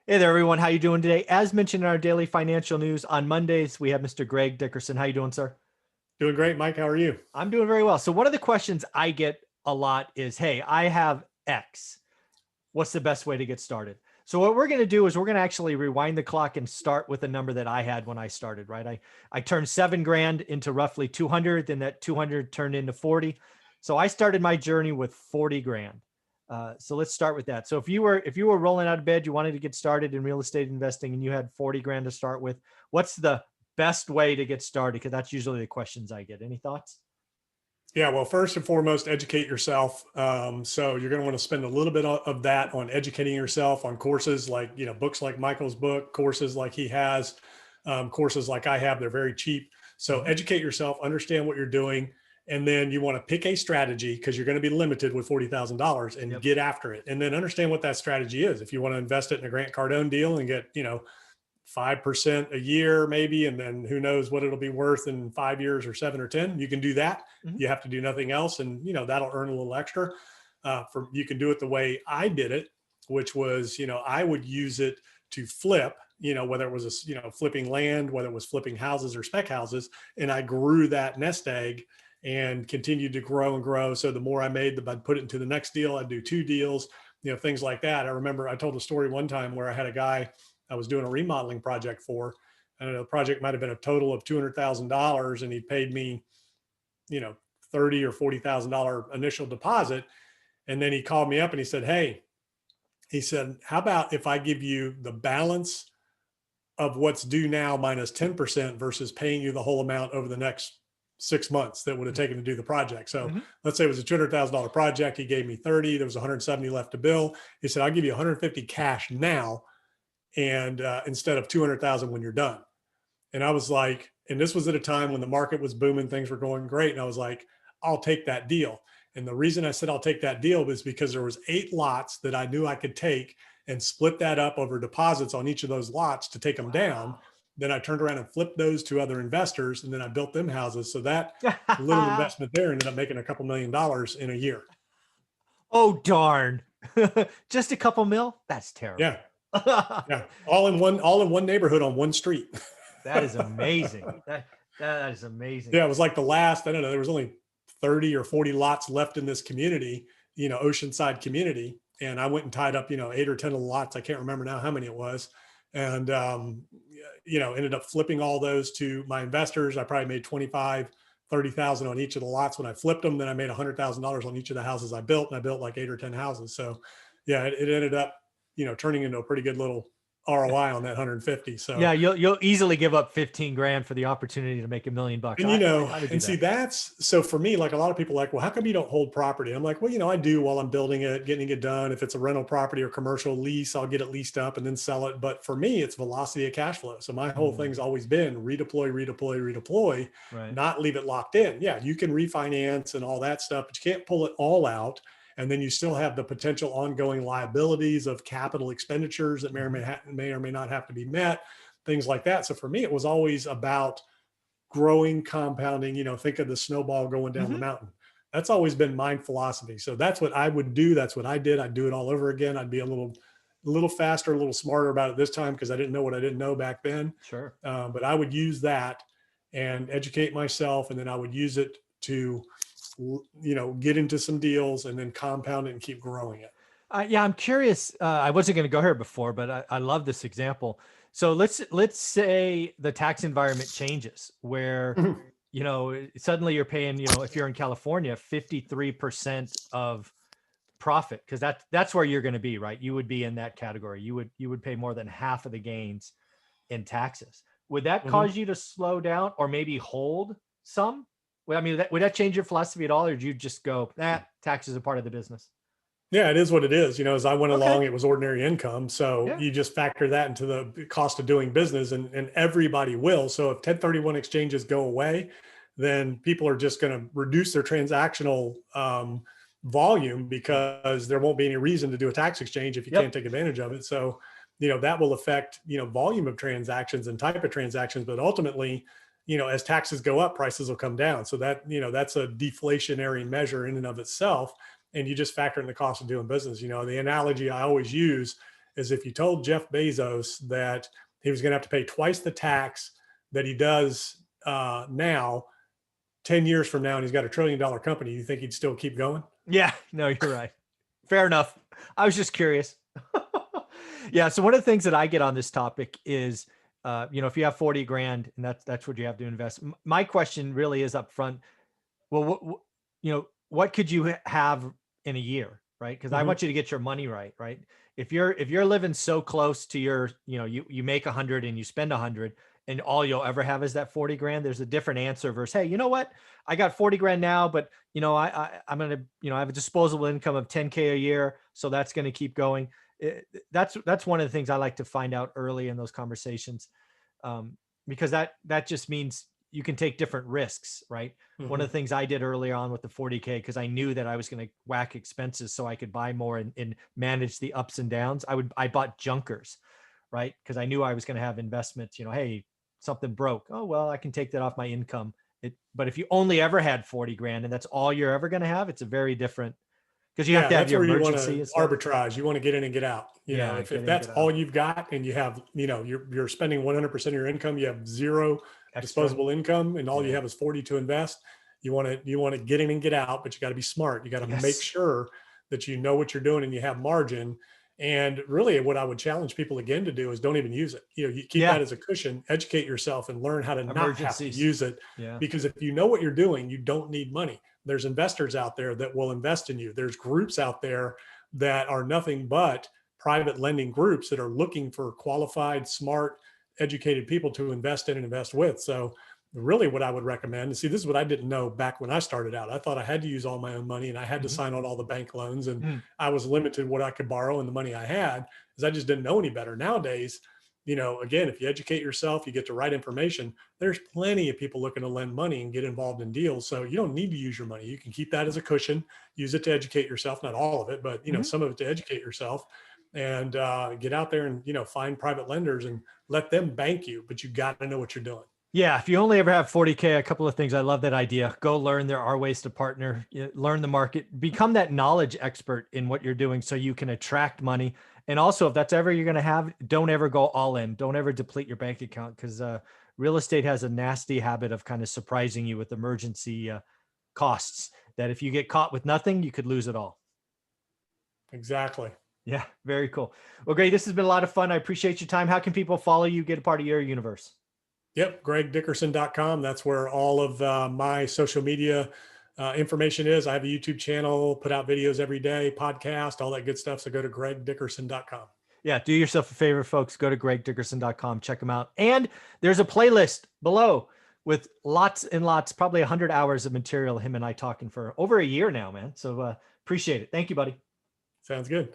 Hey there, everyone. How you doing today? As mentioned in our daily financial news on Mondays, we have Mr. Greg Dickerson. How you doing, sir? Doing great, Mike. How are you? I'm doing very well. So one of the questions I get a lot is, hey, I have X. What's the best way to get started? So what we're going to do is we're going to actually rewind the clock and start with the number that I had when I started, right? I turned 7 grand into roughly 200, then that 200 turned into 40. So I started my journey with 40 grand. So let's start with that. So if you were rolling out of bed, you wanted to get started in real estate investing and you had 40 grand to start with, what's the best way to get started? Because that's usually the questions I get. Any thoughts? Yeah, well, first and foremost, educate yourself. So you're going to want to spend a little bit of that on educating yourself on courses like, books like Michael's book, courses like he has, courses like I have. They're very cheap. So Mhm. educate yourself, understand what you're doing. And then you want to pick a strategy because you're going to be limited with $40,000 and Yep. get after it. And then understand what that strategy is. If you want to invest it in a Grant Cardone deal and get, 5% a year, maybe, and then who knows what it'll be worth in 5 years or 7 or 10. You can do that. Mhm. You have to do nothing else, and that'll earn a little extra. You can do it the way I did it, which was I would use it to flip. Whether it was flipping land, whether it was flipping houses or spec houses, and I grew that nest egg and continued to grow and grow. So the more I made, I'd put it into the next deal. I'd do two deals, things like that. I remember I told a story one time where I had a guy I was doing a remodeling project for. I don't know, the project might have been a total of $200,000, and he paid me, you know, $30,000 or $40,000 initial deposit. And then he called me up and he said, "Hey," he said, "how about if I give you the balance of what's due now minus 10% versus paying you the whole amount over the next 6 months that would have taken to do the project?" So Mhm. let's say it was a $200,000 project. He gave me 30. There was 170 left to bill. He said, "I'll give you 150 cash now, and instead of 200,000 when you're done." And I was like, and this was at a time when the market was booming, things were going great. And I was like, "I'll take that deal." And the reason I said I'll take that deal was because there was 8 lots that I knew I could take and split that up over deposits on each of those lots to take them down. Wow. Then I turned around and flipped those to other investors, and then I built them houses. So that little investment there ended up making a couple $1 million in a year. Oh, darn. Just a couple mil? That's Yeah. terrible. Yeah. All in one neighborhood on one street. That is amazing. That is amazing. Yeah, it was like the last, I don't know, there was only 30 or 40 lots left in this community, Oceanside community. And I went and tied up, 8 or 10 of the lots. I can't remember now how many it was. And, ended up flipping all those to my investors. I probably made 25, 30,000 on each of the lots when I flipped them. Then I made $100,000 on each of the houses I built. And I built like 8 or 10 houses. So yeah, it ended up, turning into a pretty good little ROI on that 150. Yeah, So, you'll easily give up 15 grand for the opportunity to make $1 million. and I would do and see, that. that's so for me, like a lot of people like, well, how come you don't hold property? I'm like, well, I do while I'm building it, getting it done. If it's a rental property or commercial lease, I'll get it leased up and then sell it. But for me, it's velocity of cash flow. So my whole Mm, thing's always been redeploy, redeploy, redeploy, right. not leave it locked in. Yeah, you can refinance and all that stuff, but you can't pull it all out. And then you still have the potential ongoing liabilities of capital expenditures that Mhm. may or may not have to be met, things like that. So for me, it was always about growing, compounding, think of the snowball going down the Mhm. mountain. That's always been my philosophy. So that's what I would do. That's what I did. I'd do it all over again. I'd be a little faster, a little smarter about it this time because I didn't know what I didn't know back then. Sure. But I would use that and educate myself. And then I would use it to, get into some deals and then compound it and keep growing it. Yeah, I'm curious. I wasn't going to go here before, but I love this example. So let's say the tax environment changes where suddenly you're paying, if you're in California, 53% of profit, because that's where you're going to be, right? You would be in that category. You would pay more than half of the gains in taxes. Would that Mhm. cause you to slow down or maybe hold some? Well, I mean, would that change your philosophy at all, or do you just go, taxes are part of the business? Yeah, it is what it is. As I went Okay. along, it was ordinary income. So Yeah. you just factor that into the cost of doing business, and everybody will. So if 1031 exchanges go away, then people are just going to reduce their transactional volume because there won't be any reason to do a tax exchange if you can't Yep. take advantage of it. So, that will affect, volume of transactions and type of transactions. But ultimately, as taxes go up, prices will come down. So that's a deflationary measure in and of itself, and you just factor in the cost of doing business. The analogy I always use is if you told Jeff Bezos that he was going to have to pay twice the tax that he does now, 10 years from now, and he's got $1 trillion company, you think he'd still keep going? Yeah, no, you're right. Fair enough. I was just curious. Yeah. So one of the things that I get on this topic is, if you have 40 grand and that's what you have to invest. My question really is up front. Well, what could you have in a year? Right. Because I Mm-hmm. want you to get your money right. Right. If you're living so close to your, you make 100 and you spend 100 and all you'll ever have is that 40 grand, there's a different answer versus, hey, you know what? I got 40 grand now, but I'm going to, I have a disposable income of 10K a year. So that's going to keep going. That's one of the things I like to find out early in those conversations. Because that just means you can take different risks, right? Mm-hmm. One of the things I did earlier on with the 40K, because I knew that I was going to whack expenses so I could buy more and manage the ups and downs. I bought junkers, right? Because I knew I was going to have investments, hey, something broke. Oh, well, I can take that off my income. But if you only ever had 40 grand and that's all you're ever going to have, it's a very different, because you have to have your emergency. You want to arbitrage. You want to get in and get out. If that's all you've got and you have, you're spending 100% of your income, you have zero disposable income and all you have is 40 to invest. You want to get in and get out, but you got to be smart. You got to make sure that you know what you're doing and you have margin. And really what I would challenge people again to do is don't even use it. You keep that as a cushion, educate yourself and learn how to not have to use it. Because if you know what you're doing, you don't need money. There's investors out there that will invest in you. There's groups out there that are nothing but private lending groups that are looking for qualified, smart, educated people to invest in and invest with. So really what I would recommend, and see, this is what I didn't know back when I started out. I thought I had to use all my own money and I had to sign on all the bank loans and I was limited what I could borrow and the money I had because I just didn't know any better. Nowadays, again, if you educate yourself, you get the right information, there's plenty of people looking to lend money and get involved in deals. So you don't need to use your money. You can keep that as a cushion, use it to educate yourself, not all of it, but some of it to educate yourself and get out there and, find private lenders and let them bank you, but you got to know what you're doing. Yeah. If you only ever have 40K, a couple of things. I love that idea. Go learn. There are ways to partner, learn the market, become that knowledge expert in what you're doing so you can attract money. And also, if that's ever you're going to have, don't ever go all in. Don't ever deplete your bank account because real estate has a nasty habit of kind of surprising you with emergency costs that if you get caught with nothing, you could lose it all. Exactly. Yeah. Very cool. Well, great. This has been a lot of fun. I appreciate your time. How can people follow you, get a part of your universe? Yep. GregDickerson.com. That's where all of my social media information is. I have a YouTube channel, put out videos every day, podcast, all that good stuff. So go to GregDickerson.com. Yeah. Do yourself a favor, folks. Go to GregDickerson.com. Check them out. And there's a playlist below with lots and lots, probably 100 hours of material, him and I talking for over a year now, man. So appreciate it. Thank you, buddy. Sounds good.